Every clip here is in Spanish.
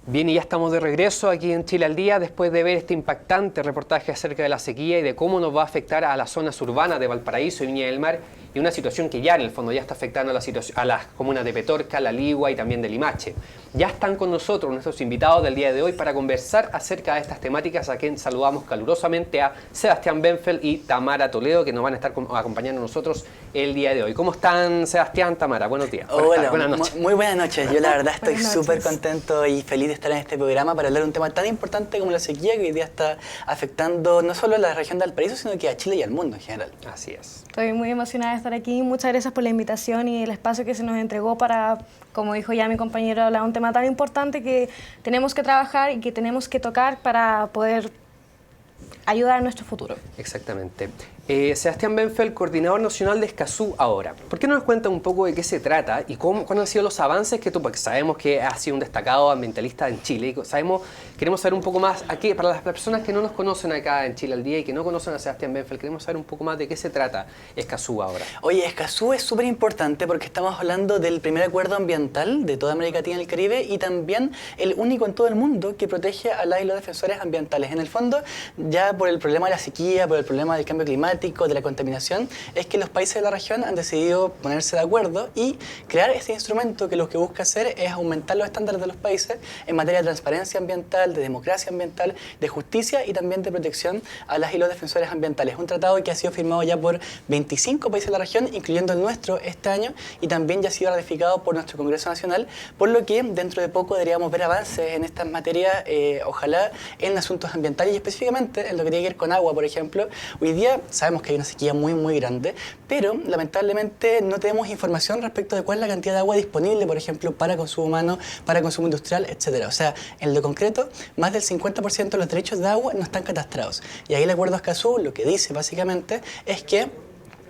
Bien, y ya estamos de regreso aquí en Chile al Día después de ver este impactante reportaje acerca de la sequía y de cómo nos va a afectar a las zonas urbanas de Valparaíso y Viña del Mar, y una situación que ya en el fondo ya está afectando a las comunas de Petorca, La Ligua y también de Limache. Ya están con nosotros nuestros invitados del día de hoy para conversar acerca de estas temáticas, a quien saludamos calurosamente a Sebastián Benfeld y Tamara Toledo, que nos van a estar acompañando a nosotros el día de hoy. ¿Cómo están, Sebastián, Tamara? Buenos días. Hola, buenas noches. Muy buenas noches. Yo la verdad estoy súper contento y feliz de estar en este programa para hablar de un tema tan importante como la sequía, que hoy día está afectando no solo a la región de Valparaíso, sino que a Chile y al mundo en general. Así es. Estoy muy emocionada de estar aquí. Muchas gracias por la invitación y el espacio que se nos entregó para, como dijo ya mi compañero, hablar de un tema tan importante que tenemos que trabajar y que tenemos que tocar para poder ayudar a nuestro futuro. Exactamente. Sebastián Benfeld, coordinador nacional de Escazú ahora. ¿Por qué no nos cuenta un poco de qué se trata y cuáles han sido los avances que tú, porque sabemos que has sido un destacado ambientalista en Chile, y queremos saber un poco más, aquí, para las personas que no nos conocen acá en Chile al Día y que no conocen a Sebastián Benfeld, queremos saber un poco más de qué se trata Escazú ahora. Oye, Escazú es súper importante porque estamos hablando del primer acuerdo ambiental de toda América Latina y el Caribe, y también el único en todo el mundo que protege a las y los defensores ambientales. En el fondo, ya por el problema de la sequía, por el problema del cambio climático, de la contaminación, es que los países de la región han decidido ponerse de acuerdo y crear este instrumento que lo que busca hacer es aumentar los estándares de los países en materia de transparencia ambiental, de democracia ambiental, de justicia y también de protección a las y los defensores ambientales. Un tratado que ha sido firmado ya por 25 países de la región, incluyendo el nuestro este año, y también ya ha sido ratificado por nuestro Congreso Nacional, por lo que dentro de poco deberíamos ver avances en estas materias, ojalá en asuntos ambientales y específicamente en lo que tiene que ver con agua, por ejemplo. Hoy día sabemos que hay una sequía muy grande, pero lamentablemente no tenemos información respecto de cuál es la cantidad de agua disponible, por ejemplo, para consumo humano, para consumo industrial, etcétera. O sea, en lo concreto, más del 50% de los derechos de agua no están catastrados. Y ahí el Acuerdo Escazú lo que dice básicamente es que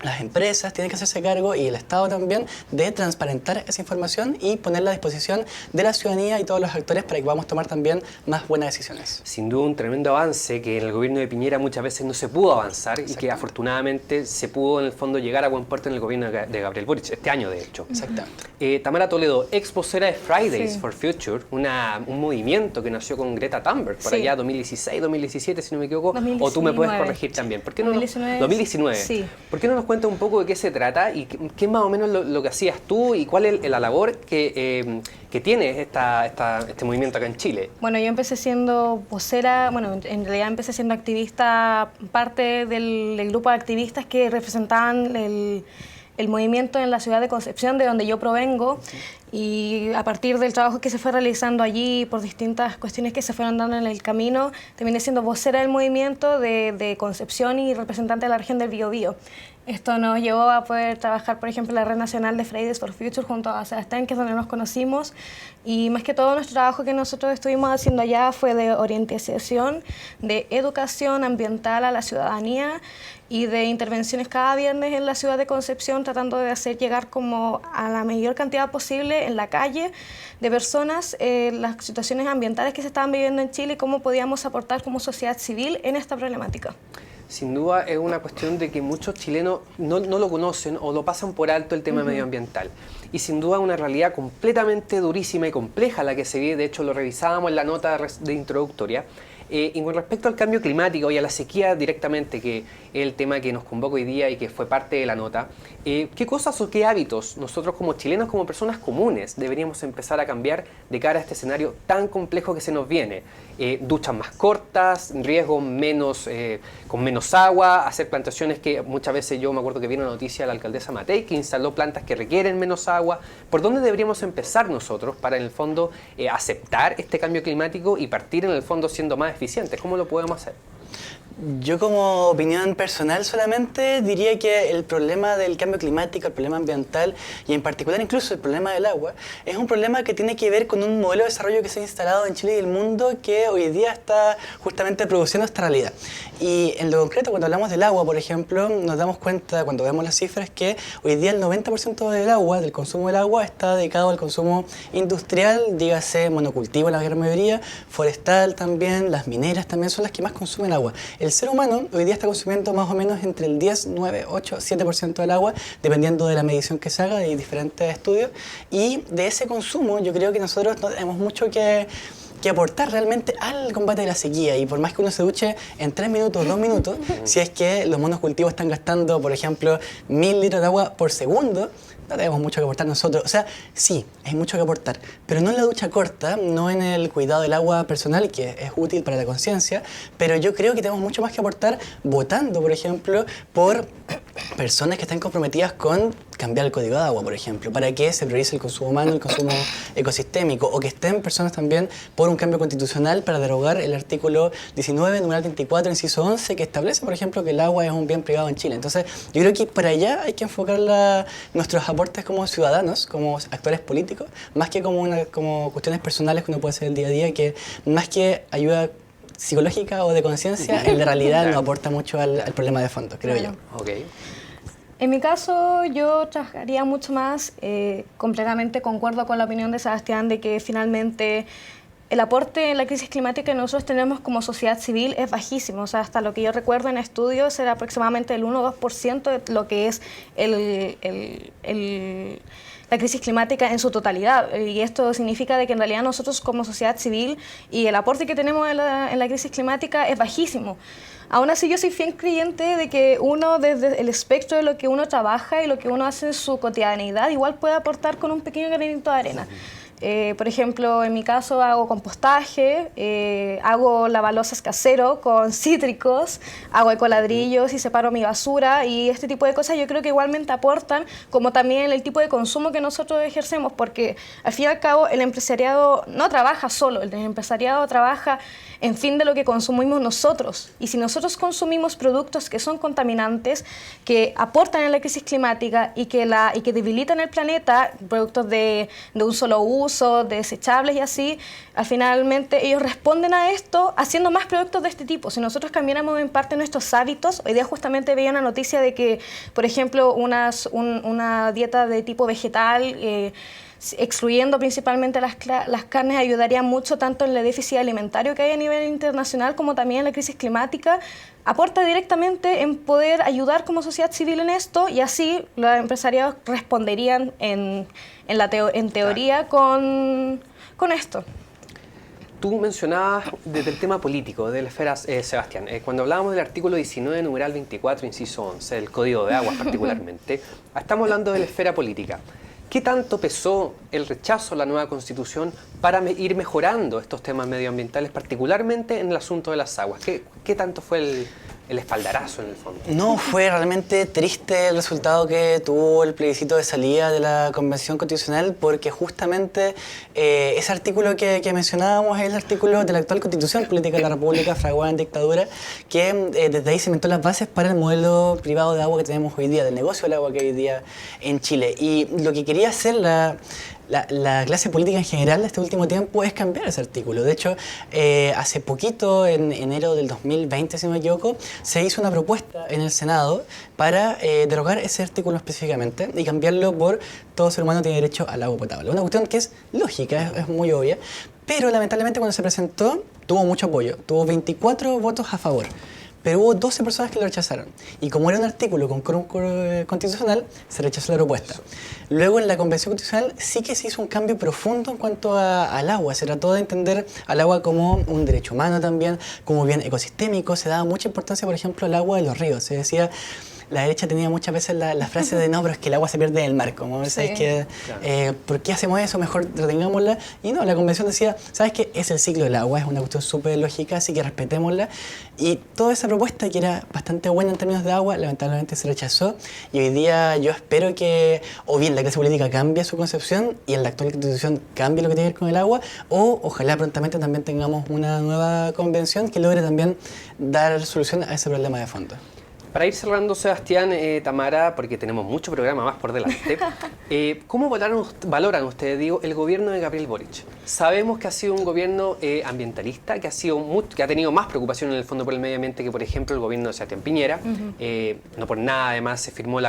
las empresas tienen que hacerse cargo, y el Estado también, de transparentar esa información y ponerla a disposición de la ciudadanía y todos los actores para que podamos tomar también más buenas decisiones. Sin duda un tremendo avance que en el gobierno de Piñera muchas veces no se pudo avanzar y que afortunadamente se pudo en el fondo llegar a buen puerto en el gobierno de Gabriel Boric, este año de hecho. Exactamente. Tamara Toledo, ex vocera de Fridays for Future, un movimiento que nació con Greta Thunberg por allá 2016, 2017 si no me equivoco, 2019. O tú me puedes corregir también. ¿Por qué no 2019. 2019. Sí. ¿Por qué no nos cuenta un poco de qué se trata y qué es más o menos lo que hacías tú y cuál es la labor que tiene este movimiento acá en Chile? Bueno, yo empecé siendo vocera, en realidad empecé siendo activista, parte del grupo de activistas que representaban el movimiento en la ciudad de Concepción, de donde yo provengo, y a partir del trabajo que se fue realizando allí, por distintas cuestiones que se fueron dando en el camino, terminé siendo vocera del movimiento de Concepción y representante de la región del Biobío. Esto nos llevó a poder trabajar, por ejemplo, en la Red Nacional de Fridays for Future junto a Sebastián, que es donde nos conocimos, y más que todo nuestro trabajo que nosotros estuvimos haciendo allá fue de orientación, de educación ambiental a la ciudadanía y de intervenciones cada viernes en la ciudad de Concepción, tratando de hacer llegar como a la mayor cantidad posible en la calle de personas las situaciones ambientales que se estaban viviendo en Chile y cómo podíamos aportar como sociedad civil en esta problemática. Sin duda es una cuestión de que muchos chilenos no lo conocen o lo pasan por alto el tema medioambiental. Y sin duda una realidad completamente durísima y compleja la que se vive. De hecho, lo revisábamos en la nota de introductoria. Y con respecto al cambio climático y a la sequía directamente, que es el tema que nos convoca hoy día y que fue parte de la nota, ¿qué cosas o qué hábitos nosotros como chilenos, como personas comunes, deberíamos empezar a cambiar de cara a este escenario tan complejo que se nos viene? Duchas más cortas, riesgos con menos agua, hacer plantaciones que muchas veces yo me acuerdo que vi una noticia de la alcaldesa Matei que instaló plantas que requieren menos agua. ¿Por dónde deberíamos empezar nosotros para en el fondo aceptar este cambio climático y partir en el fondo siendo más eficientes? ¿Cómo lo podemos hacer? Yo como opinión personal solamente diría que el problema del cambio climático, el problema ambiental y en particular incluso el problema del agua es un problema que tiene que ver con un modelo de desarrollo que se ha instalado en Chile y el mundo que hoy día está justamente produciendo esta realidad. Y en lo concreto, cuando hablamos del agua, por ejemplo, nos damos cuenta cuando vemos las cifras que hoy día el 90% del agua, del consumo del agua, está dedicado al consumo industrial, dígase monocultivo en la gran mayoría, forestal también, las mineras también son las que más consumen agua. El ser humano hoy día está consumiendo más o menos entre el 10, 9, 8, 7% del agua, dependiendo de la medición que se haga de diferentes estudios. Y de ese consumo yo creo que nosotros no tenemos mucho que que aportar realmente al combate de la sequía. Y por más que uno se duche en 3 minutos, 2 minutos, si es que los monocultivos están gastando, por ejemplo, 1000 litros de agua por segundo, no tenemos mucho que aportar nosotros. O sea, sí, hay mucho que aportar, pero no en la ducha corta, no en el cuidado del agua personal, que es útil para la conciencia, pero yo creo que tenemos mucho más que aportar votando, por ejemplo, por personas que están comprometidas con cambiar el código de agua, por ejemplo, para que se priorice el consumo humano, el consumo ecosistémico, o que estén personas también por un cambio constitucional para derogar el artículo 19, numeral 24, inciso 11, que establece, por ejemplo, que el agua es un bien privado en Chile. Entonces, yo creo que para allá hay que enfocar nuestros aportes como ciudadanos, como actores políticos, más que como cuestiones personales que uno puede hacer el día a día, que más que ayuda psicológica o de conciencia, en la realidad no aporta mucho al problema de fondo, creo yo. Okay. En mi caso, yo trabajaría mucho más, completamente concuerdo con la opinión de Sebastián, de que finalmente el aporte en la crisis climática que nosotros tenemos como sociedad civil es bajísimo. O sea, hasta lo que yo recuerdo en estudios era aproximadamente el 1 o 2% de lo que es la crisis climática en su totalidad. Y esto significa de que en realidad nosotros como sociedad civil y el aporte que tenemos en la crisis climática es bajísimo. Aún así, yo soy fiel creyente de que uno, desde el espectro de lo que uno trabaja y lo que uno hace en su cotidianidad, igual puede aportar con un pequeño granito de arena. Por ejemplo, en mi caso hago compostaje, hago lavalosas casero con cítricos, hago ecoladrillos y separo mi basura, y este tipo de cosas yo creo que igualmente aportan, como también el tipo de consumo que nosotros ejercemos, porque al fin y al cabo el empresariado no trabaja solo, el empresariado trabaja en fin de lo que consumimos nosotros. Y si nosotros consumimos productos que son contaminantes, que aportan en la crisis climática y que debilitan el planeta, productos de un solo uso, desechables y así, finalmente ellos responden a esto haciendo más productos de este tipo. Si nosotros cambiáramos en parte nuestros hábitos, hoy día justamente veía una noticia de que, por ejemplo, una dieta de tipo vegetal, excluyendo principalmente las carnes, ayudaría mucho tanto en el déficit alimentario que hay a nivel internacional como también en la crisis climática. Aporta directamente en poder ayudar como sociedad civil en esto, y así los empresarios responderían en teoría con esto. Tú mencionabas desde el tema político, de la esfera, Sebastián, cuando hablábamos del artículo 19, numeral 24, inciso 11, del Código de Aguas particularmente, estamos hablando de la esfera política. ¿Qué tanto pesó el rechazo a la nueva Constitución para ir mejorando estos temas medioambientales, particularmente en el asunto de las aguas? ¿Qué tanto fue el espaldarazo en el fondo? No, fue realmente triste el resultado que tuvo el plebiscito de salida de la Convención Constitucional, porque justamente ese artículo que mencionábamos es el artículo de la actual Constitución Política de la República, fraguada en dictadura, que desde ahí cimentó las bases para el modelo privado de agua que tenemos hoy día, del negocio del agua que hay hoy día en Chile. Y lo que quería hacer la clase política en general de este último tiempo es cambiar ese artículo. De hecho, hace poquito, en enero del 2020, si no me equivoco, se hizo una propuesta en el Senado para derogar ese artículo específicamente y cambiarlo por todo ser humano tiene derecho al agua potable. Una cuestión que es lógica, es muy obvia, pero lamentablemente cuando se presentó tuvo mucho apoyo, tuvo 24 votos a favor. Pero hubo 12 personas que lo rechazaron. Y como era un artículo con quórum constitucional, se rechazó la propuesta. Luego en la Convención Constitucional sí que se hizo un cambio profundo en cuanto al agua. Se trató de entender al agua como un derecho humano también, como bien ecosistémico. Se daba mucha importancia, por ejemplo, al agua de los ríos. Se decía... La derecha tenía muchas veces la frase de no, pero es que el agua se pierde en el mar, como sí. ¿Sabes qué? ¿Por qué hacemos eso? Mejor retengámosla. Y no, la convención decía, ¿sabes qué? Es el ciclo del agua, es una cuestión súper lógica, así que respetémosla. Y toda esa propuesta, que era bastante buena en términos de agua, lamentablemente se rechazó. Y hoy día yo espero que o bien la clase política cambie su concepción y en la actual constitución cambie lo que tiene que ver con el agua, o ojalá prontamente también tengamos una nueva convención que logre también dar solución a ese problema de fondo. Para ir cerrando, Sebastián, Tamara, porque tenemos mucho programa más por delante, ¿cómo valoran ustedes, el gobierno de Gabriel Boric? Sabemos que ha sido un gobierno ambientalista, que ha tenido más preocupación en el fondo por el medio ambiente que, por ejemplo, el gobierno de Sebastián Piñera. No por nada, además, se firmó el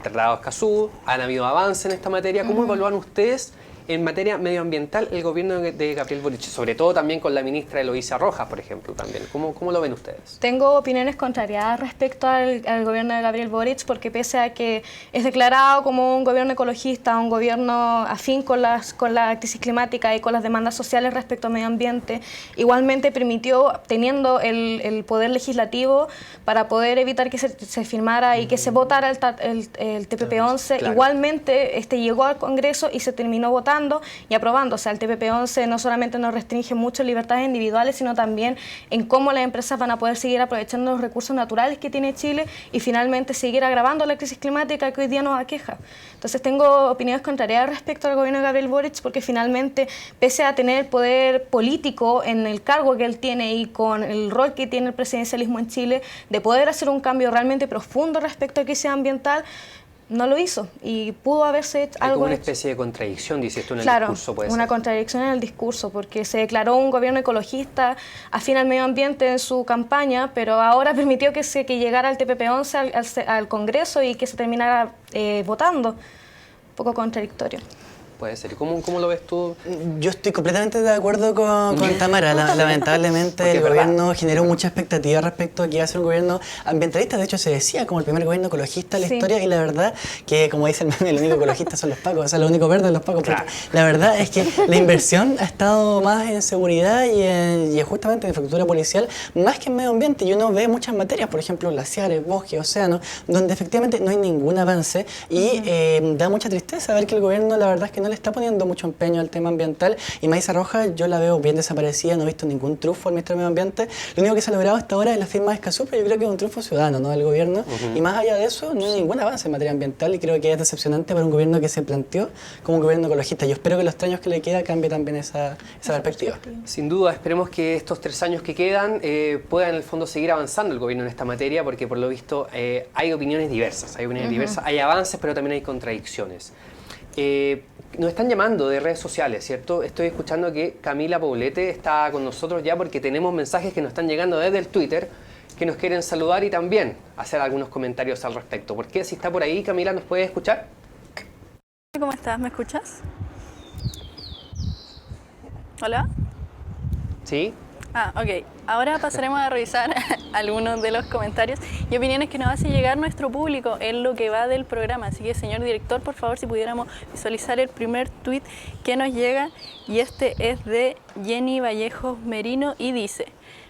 Tratado de Escazú, han habido avances en esta materia. ¿Cómo evalúan ustedes en materia medioambiental el gobierno de Gabriel Boric, sobre todo también con la ministra Eloísa Rojas, por ejemplo, también. ¿Cómo lo ven ustedes? Tengo opiniones contrariadas respecto al gobierno de Gabriel Boric, porque pese a que es declarado como un gobierno ecologista, un gobierno afín con la crisis climática y con las demandas sociales respecto al medio ambiente, igualmente permitió, teniendo el poder legislativo para poder evitar que se firmara y que se votara el TPP-11, claro. Igualmente llegó al Congreso y se terminó votando y aprobando. O sea, el TPP-11 no solamente nos restringe mucho libertades individuales, sino también en cómo las empresas van a poder seguir aprovechando los recursos naturales que tiene Chile y finalmente seguir agravando la crisis climática que hoy día nos aqueja. Entonces tengo opiniones contrarias respecto al gobierno de Gabriel Boric, porque finalmente, pese a tener poder político en el cargo que él tiene y con el rol que tiene el presidencialismo en Chile, de poder hacer un cambio realmente profundo respecto a la crisis ambiental, no lo hizo y pudo haberse hecho Hay algo. como una especie de contradicción, dices tú, en el claro, discurso, puede una ser. contradicción en el discurso, porque se declaró un gobierno ecologista afín al medio ambiente en su campaña, pero ahora permitió que llegara el TPP-11 al Congreso y que se terminara votando. Un poco contradictorio. Puede ser. ¿Cómo lo ves tú? Yo estoy completamente de acuerdo con Tamara. Lamentablemente el gobierno generó mucha expectativa respecto a que iba a ser un gobierno ambientalista. De hecho, se decía como el primer gobierno ecologista de la historia, y la verdad que, como dice el meme, el único ecologista son los pacos, o sea, lo único verde son los pacos. Claro. La verdad es que la inversión ha estado más en seguridad y justamente en infraestructura policial, más que en medio ambiente. Y uno ve muchas materias, por ejemplo, glaciares, bosques, océanos, donde efectivamente no hay ningún avance y da mucha tristeza ver que el gobierno, la verdad es que no le está poniendo mucho empeño al tema ambiental, y Maísa Rojas yo la veo bien desaparecida, no he visto ningún triunfo al Ministerio de Medio Ambiente. Lo único que se ha logrado hasta ahora es la firma de Escazú, pero yo creo que es un triunfo ciudadano, no del gobierno, y más allá de eso no hay ningún avance en materia ambiental, y creo que es decepcionante para un gobierno que se planteó como un gobierno ecologista. Yo espero que los 3 años que le queda cambie también esa perspectiva. Sin duda, esperemos que estos 3 años que quedan puedan en el fondo seguir avanzando el gobierno en esta materia, porque por lo visto hay opiniones diversas, hay avances, pero también hay contradicciones. Nos están llamando de redes sociales, ¿cierto? Estoy escuchando que Camila Poblete está con nosotros ya, porque tenemos mensajes que nos están llegando desde el Twitter que nos quieren saludar y también hacer algunos comentarios al respecto. ¿Por qué? Si está por ahí, Camila, ¿nos puede escuchar? ¿Cómo estás? ¿Me escuchas? ¿Hola? ¿Sí? Ok. Ahora pasaremos a revisar algunos de los comentarios y opiniones que nos hace llegar nuestro público en lo que va del programa. Así que, señor director, por favor, si pudiéramos visualizar el primer tuit que nos llega, y este es de Jenny Vallejos Merino y dice: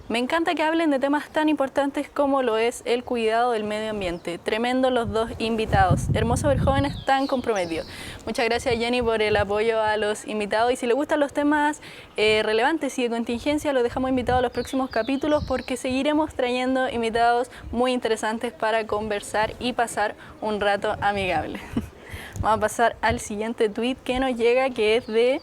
me encanta que hablen de temas tan importantes como lo es el cuidado del medio ambiente. Tremendo los 2 invitados. Hermoso ver jóvenes tan comprometidos. Muchas gracias, Jenny, por el apoyo a los invitados. Y si les gustan los temas relevantes y de contingencia, los dejamos invitados a los próximos capítulos, porque seguiremos trayendo invitados muy interesantes para conversar y pasar un rato amigable. Vamos a pasar al siguiente tuit que nos llega, que es de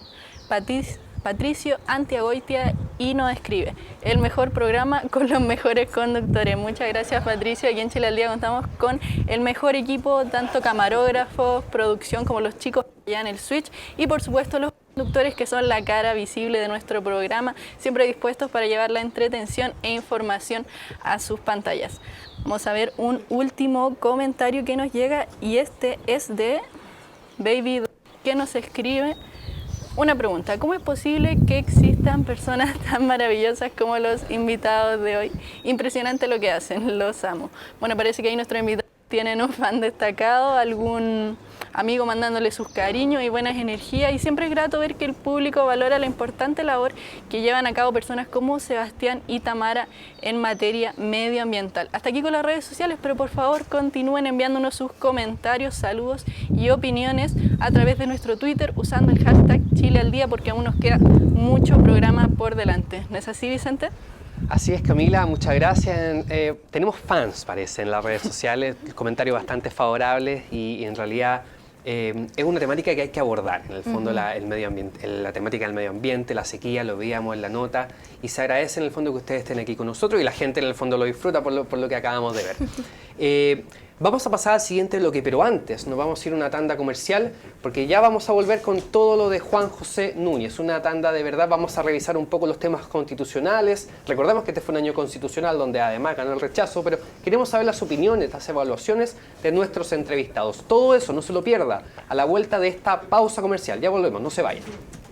Patricio Antiagoitia, y nos escribe: el mejor programa con los mejores conductores. Muchas gracias, Patricio. Aquí en Chile al Día contamos con el mejor equipo, tanto camarógrafos, producción, como los chicos allá en el Switch, y por supuesto los conductores, que son la cara visible de nuestro programa, siempre dispuestos para llevar la entretención e información a sus pantallas. Vamos a ver un último comentario que nos llega, y este es de Baby, que nos escribe una pregunta: ¿cómo es posible que existan personas tan maravillosas como los invitados de hoy? Impresionante lo que hacen, los amo. Bueno, parece que ahí nuestros invitados tienen un fan destacado, algún amigo mandándole sus cariños y buenas energías, y siempre es grato ver que el público valora la importante labor que llevan a cabo personas como Sebastián y Tamara en materia medioambiental. Hasta aquí con las redes sociales, pero por favor continúen enviándonos sus comentarios, saludos y opiniones a través de nuestro Twitter usando el hashtag Chile al Día, porque aún nos queda mucho programa por delante. ¿No es así, Vicente? Así es, Camila, muchas gracias. Tenemos fans, parece, en las redes sociales, comentarios bastante favorables, y en realidad es una temática que hay que abordar. En el fondo, el medio ambiente, la temática del medio ambiente, la sequía, lo veíamos en la nota, y se agradece en el fondo que ustedes estén aquí con nosotros, y la gente en el fondo lo disfruta por lo que acabamos de ver. Vamos a pasar al siguiente bloque, pero antes nos vamos a ir a una tanda comercial porque ya vamos a volver con todo lo de Juan José Núñez. Una tanda de verdad, vamos a revisar un poco los temas constitucionales. Recordemos que este fue un año constitucional donde además ganó el rechazo, pero queremos saber las opiniones, las evaluaciones de nuestros entrevistados. Todo eso no se lo pierda a la vuelta de esta pausa comercial. Ya volvemos, no se vayan.